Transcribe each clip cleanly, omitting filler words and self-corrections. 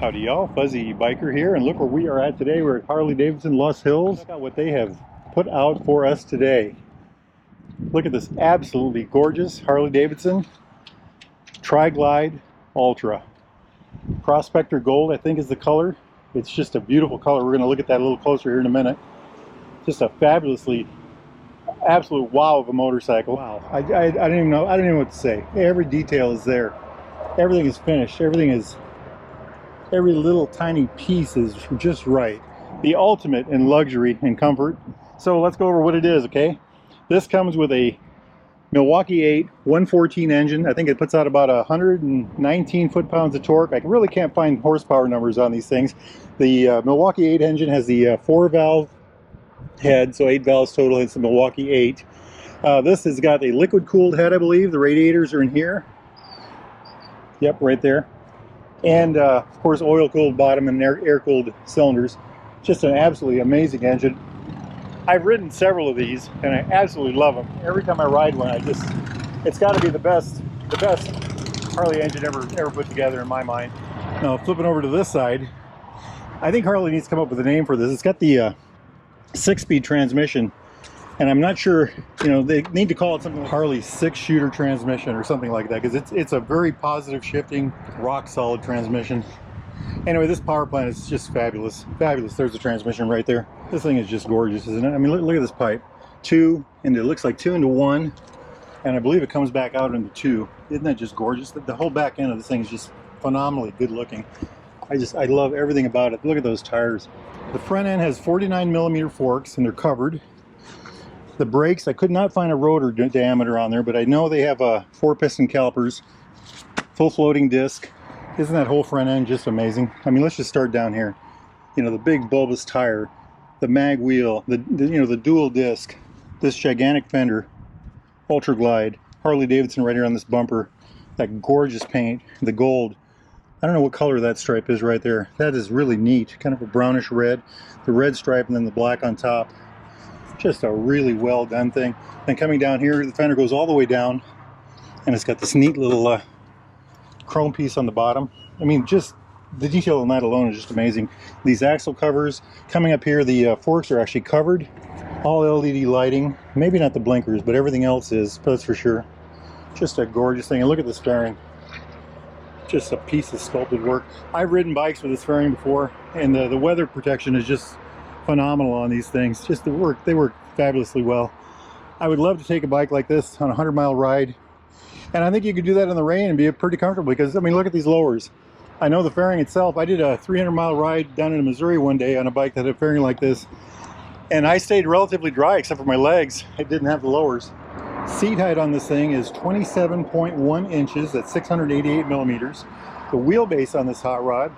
Howdy y'all, Fuzzy Biker here, and look where we are at today. We're at Harley Davidson Lost Hills. Check out what they have put out for us today. Look at this absolutely gorgeous Harley Davidson Tri-Glide Ultra. Prospector Gold, I think, is the color. It's just a beautiful color. We're going to look at that a little closer here in a minute. Just a fabulously, absolute wow of a motorcycle. Wow, I don't even know what to say. Every detail is there. Everything is finished. Every little tiny piece is just right. The ultimate in luxury and comfort. So let's go over what it is, okay? This comes with a Milwaukee 8 114 engine. I think it puts out about 119 foot-pounds of torque. I really can't find horsepower numbers on these things. The Milwaukee 8 engine has the 4-valve head, so 8 valves total. It's the Milwaukee 8. This has got a liquid-cooled head, I believe. The radiators are in here. Yep, right there. And of course, oil-cooled bottom and air-cooled cylinders. Just an absolutely amazing engine. I've ridden several of these, and I absolutely love them. Every time I ride one, it's got to be the best Harley engine ever put together in my mind. Now, flipping over to this side, I think Harley needs to come up with a name for this. It's got the 6-speed transmission, and I'm not sure, you know, they need to call it something like Harley 6-shooter transmission or something like that, because it's a very positive shifting, rock solid transmission. Anyway, this power plant is just fabulous. Fabulous. There's the transmission right there. This thing is just gorgeous, isn't it? I mean, look at this pipe. 2, and it looks like 2 into 1, and I believe it comes back out into 2. Isn't that just gorgeous? The whole back end of this thing is just phenomenally good looking. I love everything about it. Look at those tires. The front end has 49mm forks, and they're covered. The brakes, I could not find a rotor diameter on there, but I know they have 4-piston calipers, full floating disc. Isn't that whole front end just amazing? I mean, let's just start down here. You know, the big bulbous tire, the mag wheel, the dual disc, this gigantic fender, Ultra Glide, Harley Davidson right here on this bumper, that gorgeous paint, the gold. I don't know what color that stripe is right there. That is really neat, kind of a brownish red. The red stripe and then the black on top. Just a really well done thing. And coming down here, the fender goes all the way down, and it's got this neat little chrome piece on the bottom. I mean, just the detail on that alone is just amazing. These axle covers coming up here, the forks are actually covered, all LED lighting. Maybe not the blinkers, but everything else is, that's for sure. Just a gorgeous thing. And look at this fairing, just a piece of sculpted work. I've ridden bikes with this fairing before, and the weather protection is just phenomenal on these things. Just they work fabulously well. I would love to take a bike like this on a 100-mile ride, and I think you could do that in the rain and be pretty comfortable, because I mean, look at these lowers. I know the fairing itself. I did a 300-mile ride down in Missouri one day on a bike that had a fairing like this, and I stayed relatively dry except for my legs. It didn't have the lowers. Seat height on this thing is 27.1 inches. That's 688 millimeters. The wheelbase on this hot rod,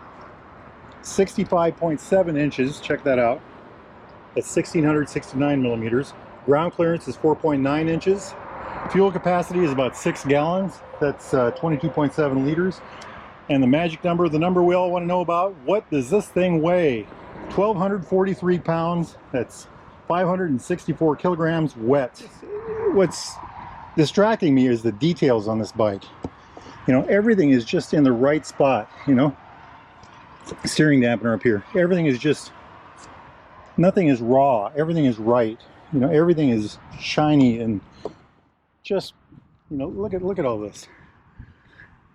65.7 inches. Check that out. That's 1,669 millimeters. Ground clearance is 4.9 inches. Fuel capacity is about 6 gallons. That's 22.7 liters. And the magic number, the number we all want to know about, what does this thing weigh? 1,243 pounds. That's 564 kilograms wet. What's distracting me is the details on this bike. You know, everything is just in the right spot, you know. Steering dampener up here. Everything is just, nothing is raw. Everything is right. You know, everything is shiny and just, you know, look at all this.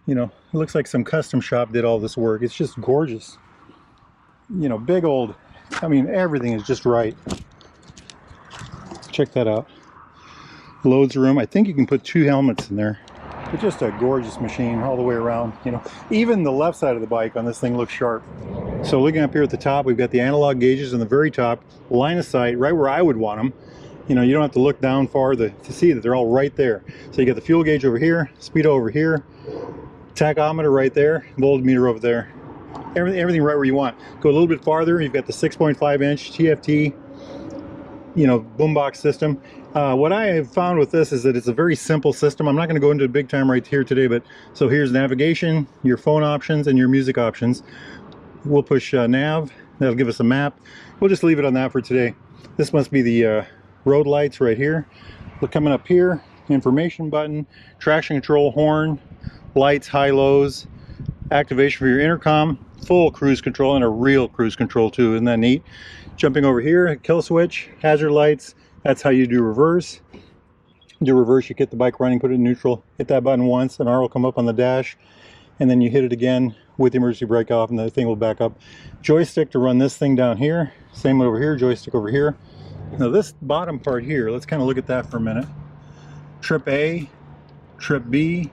You know, it looks like some custom shop did all this work. It's just gorgeous. You know, big old, I mean, everything is just right. Check that out. Loads room. I think you can put 2 helmets in there. It's just a gorgeous machine all the way around. You know, even the left side of the bike on this thing looks sharp. So looking up here at the top, we've got the analog gauges on the very top, line of sight, right where I would want them. You know, you don't have to look down far to see that they're all right there. So you got the fuel gauge over here, speedo over here, tachometer right there, voltmeter over there. Everything right where you want. Go a little bit farther, you've got the 6.5-inch TFT, you know, boombox system. What I have found with this is that it's a very simple system. I'm not going to go into it big time right here today, but so here's navigation, your phone options, and your music options. We'll push nav. That'll give us a map. We'll just leave it on that for today. This must be the road lights right here. Look, coming up here, information button, traction control, horn, lights, high lows, activation for your intercom, full cruise control, and a real cruise control too. Isn't that neat? Jumping over here, kill switch, hazard lights. That's how you do reverse. Do reverse, you get the bike running, put it in neutral, hit that button once, an R will come up on the dash, and then you hit it again with the emergency brake off and the thing will back up. Joystick to run this thing down here, same over here, joystick over here. Now this bottom part here, let's kind of look at that for a minute. Trip A, trip B,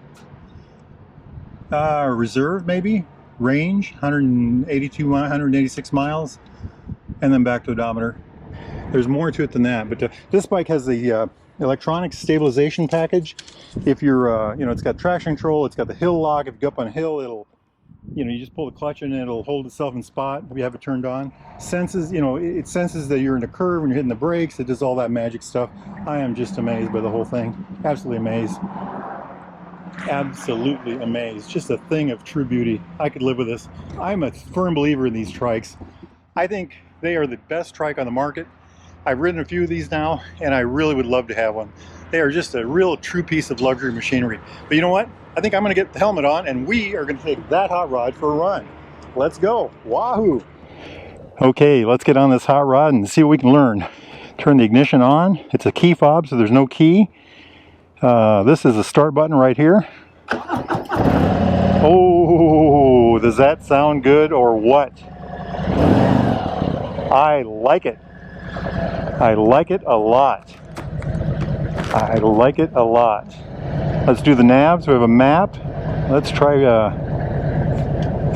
reserve maybe, range 186 miles, and then back to odometer. There's more to it than that, but this bike has the electronic stabilization package. If you're, you know, it's got traction control, it's got the hill lock. If you go up on a hill, it'll, you know, you just pull the clutch in and it'll hold itself in spot if you have it turned on. Senses, you know, it senses that you're in a curve when you're hitting the brakes. It does all that magic stuff. I am just amazed by the whole thing. Absolutely amazed. Absolutely amazed. Just a thing of true beauty. I could live with this. I'm a firm believer in these trikes. I think they are the best trike on the market. I've ridden a few of these now, and I really would love to have one. They are just a real true piece of luxury machinery. But you know what? I think I'm going to get the helmet on, and we are going to take that hot rod for a run. Let's go. Wahoo! Okay, let's get on this hot rod and see what we can learn. Turn the ignition on. It's a key fob, so there's no key. This is the start button right here. Oh, does that sound good or what? I like it. I like it a lot. I like it a lot. Let's do the navs. We have a map. Let's try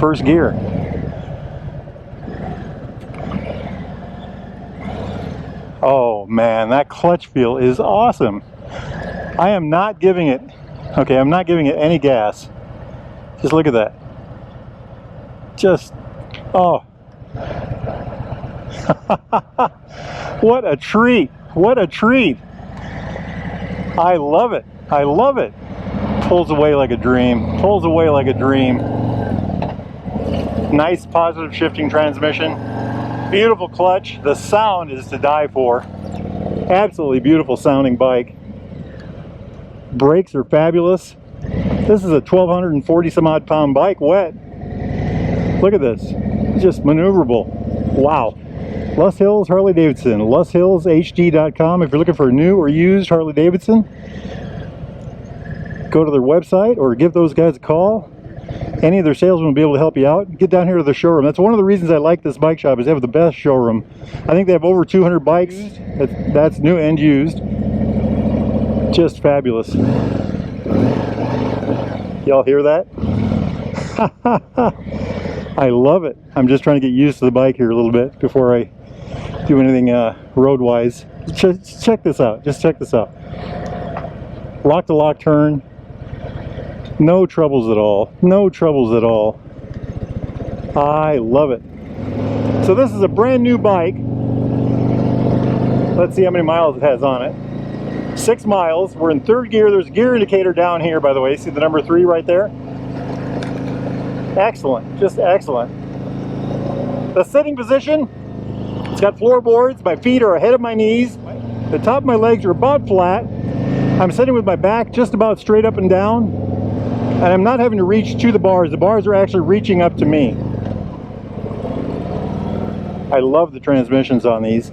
first gear. Oh man, that clutch feel is awesome. I am not giving it, okay, I'm not giving it any gas. Just look at that. Just, oh. What a treat. What a treat. I love it. I love it. Pulls away like a dream. Pulls away like a dream. Nice positive shifting transmission. Beautiful clutch. The sound is to die for. Absolutely beautiful sounding bike. Brakes are fabulous. This is a 1,240 some odd pound bike wet. Look at this. Just maneuverable. Wow. Lus Hills Harley Davidson, lushillshd.com. If you're looking for a new or used Harley Davidson, go to their website or give those guys a call. Any of their salesmen will be able to help you out. Get down here to the showroom. That's one of the reasons I like this bike shop, is they have the best showroom. I think they have over 200 bikes. That's new and used. Just fabulous. Y'all hear that? I love it. I'm just trying to get used to the bike here a little bit before I do anything road-wise. Check this out. Just check this out. Lock-to-lock turn. No troubles at all. No troubles at all. I love it. So this is a brand new bike. Let's see how many miles it has on it. 6 miles. We're in third gear. There's a gear indicator down here, by the way. See the number 3 right there? Excellent. Just excellent. The sitting position, it's got floorboards. My feet are ahead of my knees. The top of my legs are about flat. I'm sitting with my back just about straight up and down. And I'm not having to reach to the bars. The bars are actually reaching up to me. I love the transmissions on these.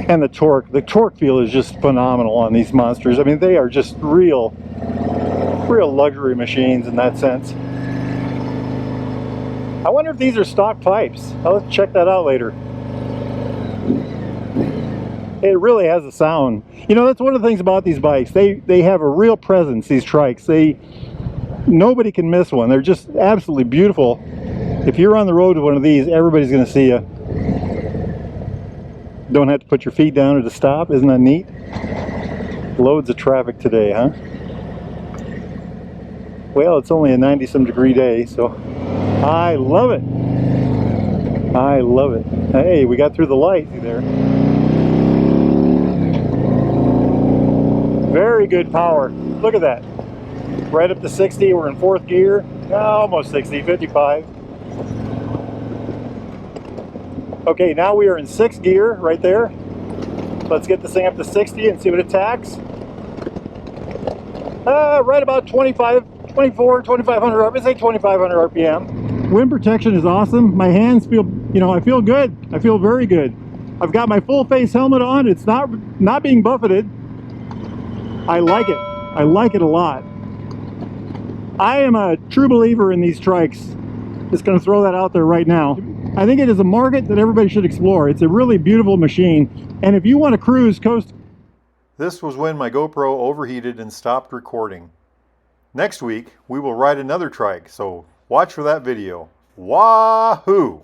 And the torque. The torque feel is just phenomenal on these monsters. I mean, they are just real luxury machines in that sense. I wonder if these are stock pipes. I'll have to check that out later. It really has a sound. You know, that's one of the things about these bikes. They have a real presence, these trikes. Nobody can miss one. They're just absolutely beautiful. If you're on the road with one of these, everybody's going to see you. Don't have to put your feet down or to stop. Isn't that neat? Loads of traffic today, huh? Well, it's only a 90-some degree day, so I love it. I love it. Hey, we got through the light there. Very good power. Look at that. Right up to 60. We're in 4th gear. Almost 60, 55. Okay, now we are in 6th gear right there. Let's get this thing up to 60 and see what it tacks. Right about 25, 24, 2500 RPM. Let's say 2500 RPM. Wind protection is awesome. My hands feel, you know, I feel good. I feel very good. I've got my full face helmet on. It's not being buffeted. I like it. I like it a lot. I am a true believer in these trikes. Just going to throw that out there right now. I think it is a market that everybody should explore. It's a really beautiful machine. And if you want to cruise coast... This was when my GoPro overheated and stopped recording. Next week, we will ride another trike, so watch for that video. Wahoo!